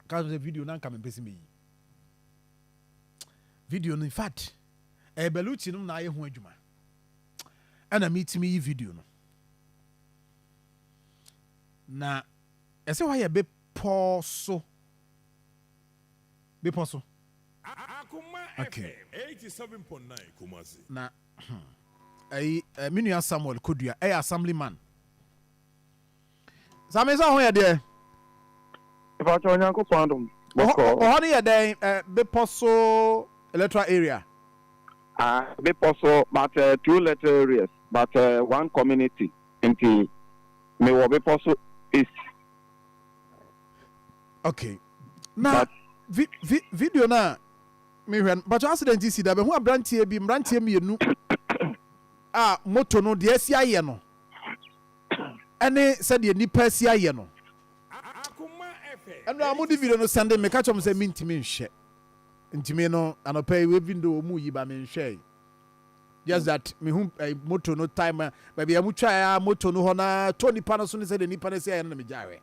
Cause the video nan come pesi me. Video no in fact beluchi no na aye ho adwuma. Ana meet me video no. Na ese why ye Beposo. Beposo. Akoma okay. 87.9 Kumasi. Na Minua Samuel Kodua assemblyman. Sameza ho ye de. If I try to find them, how do you day Beposo electoral area? Beposo, but 2 letter areas, but 1 community. Into me Beposo is okay. Now, video na me hwan, but accident is that who abrantie bi mrantie mienu moto no de asi aye no. Ene said the nipa asi aye no. And I'm video no Sunday me catch am say mintimi nhye. Ntimi no anopai we window mu yi ba me nhye. Just that me hu moto no time baby amutwa moto no ho na to nipa no so ne say the nipa no say aye no me jawe.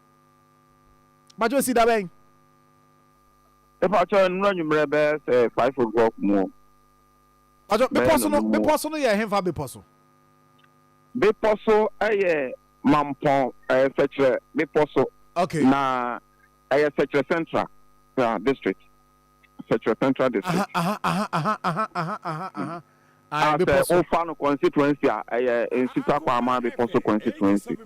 But you see that ben? If I try and run you 5 o'clock more. Beposo no ye hemfa Beposo. Beposo aye mampon fetch Beposo. Okay. Na aye fetch central district. Fetch central district. Beposo Ofano constituency aye Nsuta Kwama Beposo constituency.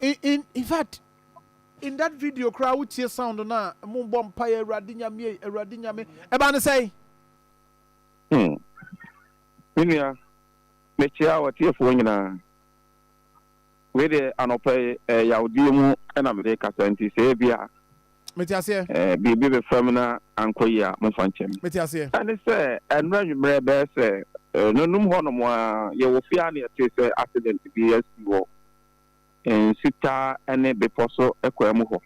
In fact, in that video crowd would hear sound na mo bom pa Awurade nyame e ba ne say Minia me chia wa tie fo nyina we de anopai yaudi mu na me de kasanti se bia me ti ase bi be famina ankoyi a mo fanchem me ti ase and say enra nwumre be say nonum ho no mo a ye wo fia na ye say accident bi asi wo Nsuta ene Beposo ekwemu ho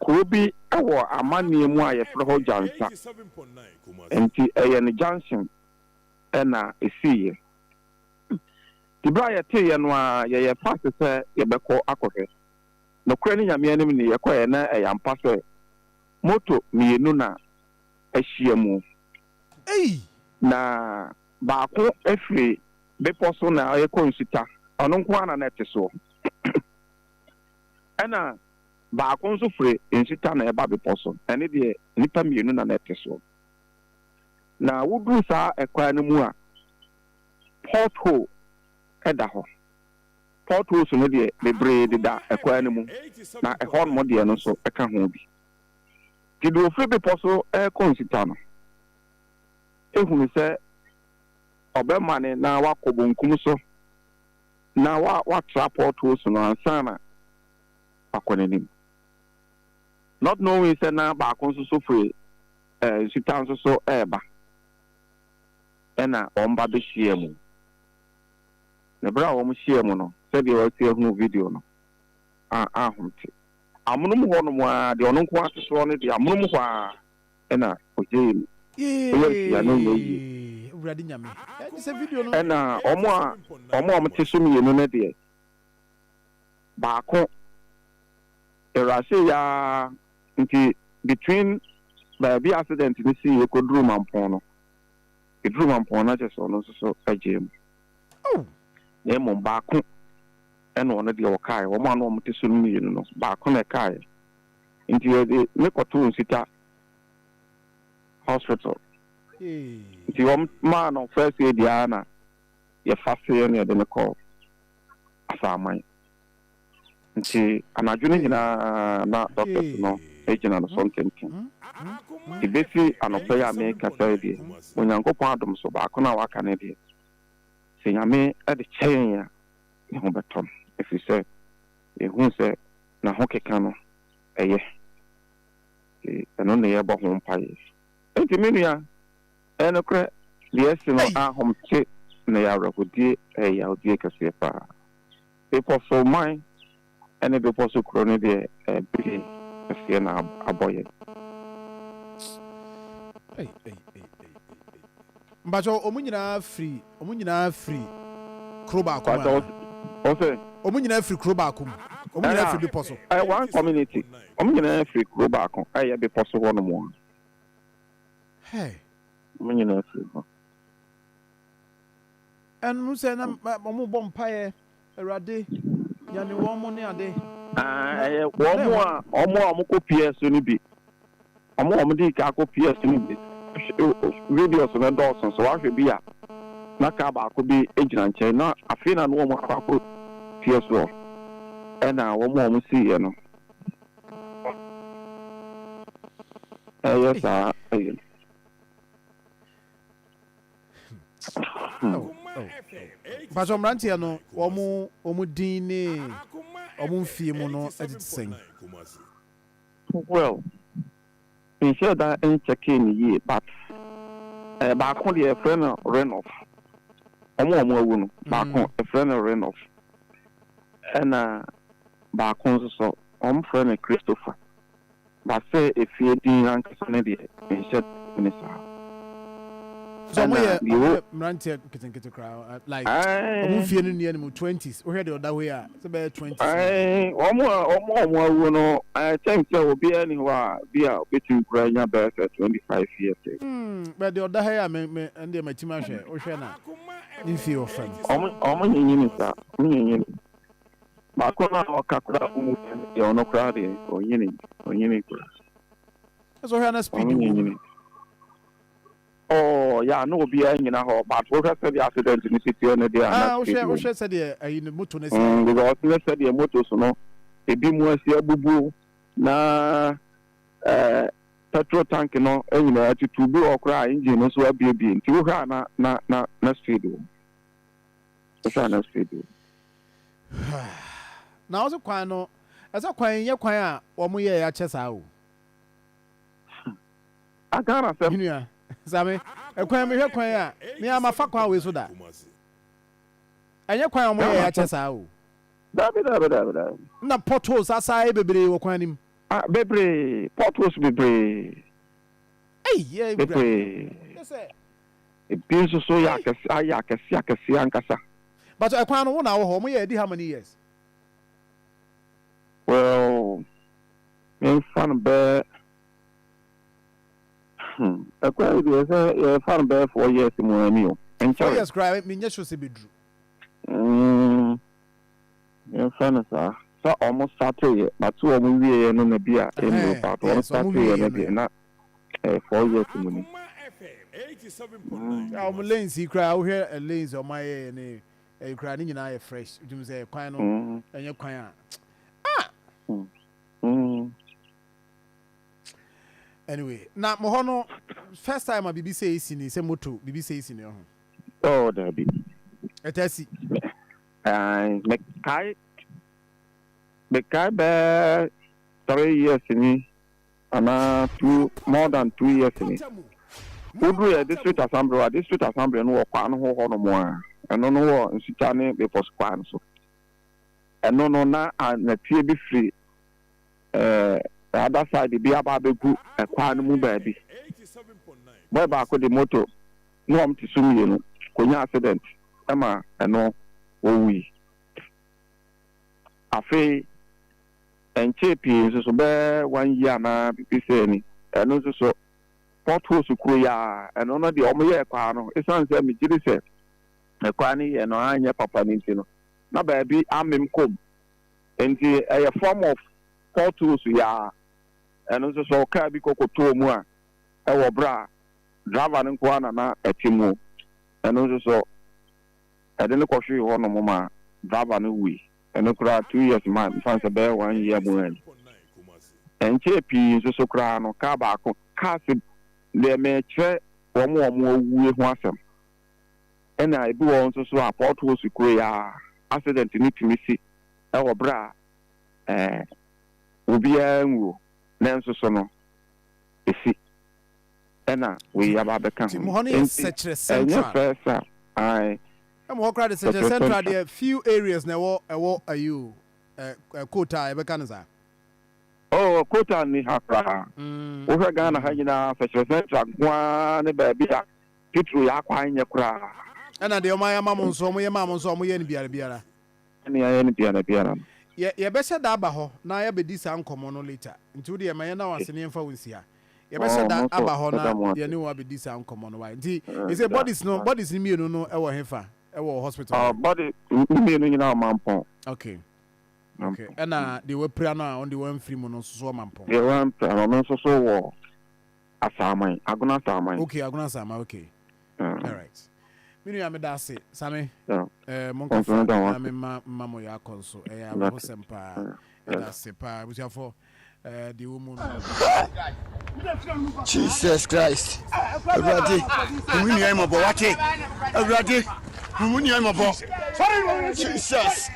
kubi ewo amanie mu a ye fro ho jansa enti eye ne junction ena esiye tibra ye te ye no a ye pass se ye beko akohwe no kra ni nyame anim ni ye koye na eyampa se moto mienu na ahia mu na baako efiri Beposo na ye ko Nsuta ono nko ana na teso ena baako nso firi Nsuta na eba Beposo ene de nipa mienu na teso na wudu sa ekwa ne mu a porthole eda ho porthole so ne de bebre de da ekwa ne mu na ehon mo de no so eka ho bi kido firi Beposo ko Nsuta no ehunu se obemane na wakobonkum so na wa traport so no ansana akonenim not knowing say na ba konso so free Nsuta so eba ena omba be hie mu na bra wo mu hie mu no se de wo tie hu video no ahunti amunum ho no mu a de ono nko aseso no de amunum ho a ena oje ya no yi Awurade nyame this video no ena omo teso mienu ne de baako erase ya nti between baby accident ni si e kodru mampon no edru mampon na cheso no so ajem na mo baako ena ono de wokai wo ma no omo teso mienu no baako na kai nti e me koto Nsuta hospital nti wo ma no first aid ya na ye fase ne de me call asaman nti anadwene nyina na doctor no ejina no something ibesi anopa ya me kasa die onyankopon adom so baako na waka ne die se nyame e de chen ya ne ho betom if you say e hu se na ho keka no eye eno ne ye bo ho mpaye nti menua enokre liesi no ahom che na ya rakodi ya odie kase pa Beposo mine ene Beposo krone de bi kase na aboye mbacho omunyina free kroba akoma ose omunyina free kroba akoma Omu nyina fi Beposo. One community. Omu nyina fi kuro baako. Aye Beposo ho no mo. Hey. Omu nyina fi. And who say na omu bom pae Erade ya ne wo mo ne ade. Omu ko PS ni bi. Omu di ka ko PS ni bi. Videos na Dawson so ahwe bi a na ka ba ko bi ejina nche na afina no omu ka ko PS ro. Ena omu si ye no. Yes Pastor Mrantia no omu din ne omu mfie mu no editsen. Well, in sure that in checking ye but back on the friend Renoff. Omu back on a friend Renoff. And back on so friend Christopher. But say if you didn't answer in sure minister. So Mrantia kitten crowd like omu fie no near mu 20s. We heard the other way it's about 20s. Omu no I think there will be anywhere be a between Ukraine best 25 years. But the other here me and my team share o share na in fie of friend. Omu nyinyi sa nyinyi ba ko na o kakura omu ye ono crowd e onyini So here na speed. Oh, yeah, no be any na ho, but what has the accident in the city on the day? We said the motor because let's say the motor so no, a be more see bubu na petrol tank no, and to be or cry engine so be to na street. Na street. Now so kwan no, as a kwan ye kwan a omo ye ya chesa o. I can't say Same ekwan me hwe kwan a me ama fa kwan we so da enye kwan omo ya chesa o da na potholes asai bebre wo kwan nim bebre potholes bebre yeah bebre yes ebi so ya kesi ankasa but ekwan no wo na wo ho omo ya di how many years well in fun be Akwa dey say farm be 4 years mo ani o. 4 years cry me nya show se bedru. Fan sa almost started but 2 omo wie no na bia e part almost started na bia na 4 years mo ni. 87.9. Omo lanes cry wo hear lanes o my ne e cry ni nyina fresh. Dum say kwan no enye kwan a. Anyway, now Mohono first time a BBC is in the moto, BBC is in your home. Oh, there be. Etasi. Mekai be 3 years in more than 2 years in. Who do a district assembly no kwan ho no mo and no Nsuta ne Beposo kwan so. And no na na tie bi free the other side be about the group a kwan mu baby. Boy back with the motor. No am to sum you know. Konya accident. Emma and no we. Afe and cheapy so be 1 year na be saying and also so potholes kuya and no the omoye kwano. It sounds like me jiri say e kwani e no anya papa ni no. Na baby amem kom. Enti a form of potholes ya and also so car bi kokoto mu a e wo bra driver nko ana na etimu and also so e de ne kwhwe ho no ma driver no wi and kura 2 years man fancy be 1 year mu en chepi so kura no ka ba ko ka se le me che wo mo wu ho asem and I do also so apport wo su kura ya accident ni timisi e wo bra obi anwo Nanso so no esi ena we aba beka ho mo honey secretary central I am wo crowd secretary central there few areas na wo ayu quota e beka nza oh quota ni hakra wo hwe Ghana ha nyina secretary central kwa ne ba bia titru ya kwa anya kura ena de o ma ya mamon so mo ye mamon so mo ye ni biara ni ya ni biara ye be se da aba ho na ye be di sa nkomo no later nti wo de ma ye na wase ne mfa wonsia ye be se da aba ho na ye ne wo be di sa nkomo no why nti you say bodies ni mienu no e wo hefa e wo hospital body mienu nyina mampon okay and they were prayer now on the one free mono so mampon they want no so wo asamai aguna asamai okay aguna asamai okay all right minu ya me da se same monka na me mamo ya konso ya ho sempa da se pa busiafo the woman Jesus Christ everybody we need him about what everybody we need him about Jesus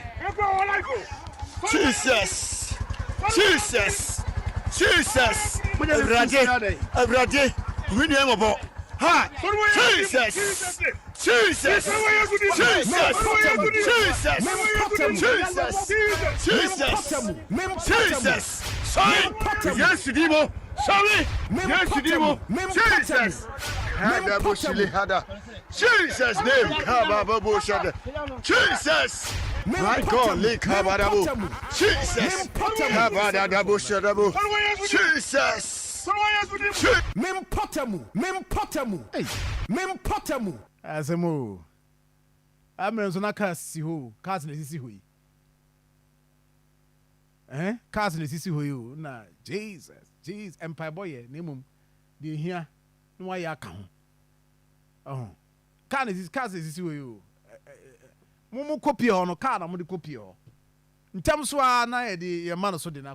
everybody we need him about ha Jesus Jesus name kababo shada Jesus my God likabarabu Jesus kabadabo shadabu Jesus mempotamu azemo amrenzo na kasi ho kasi na sisi ho kasi na sisi ho yo na Jesus empire boy na mum de hia no wa ya ka ho kasi sisi ho yo mumu copy ho no ka na mu de copy ho ntam so a na ye de ye ma no so de na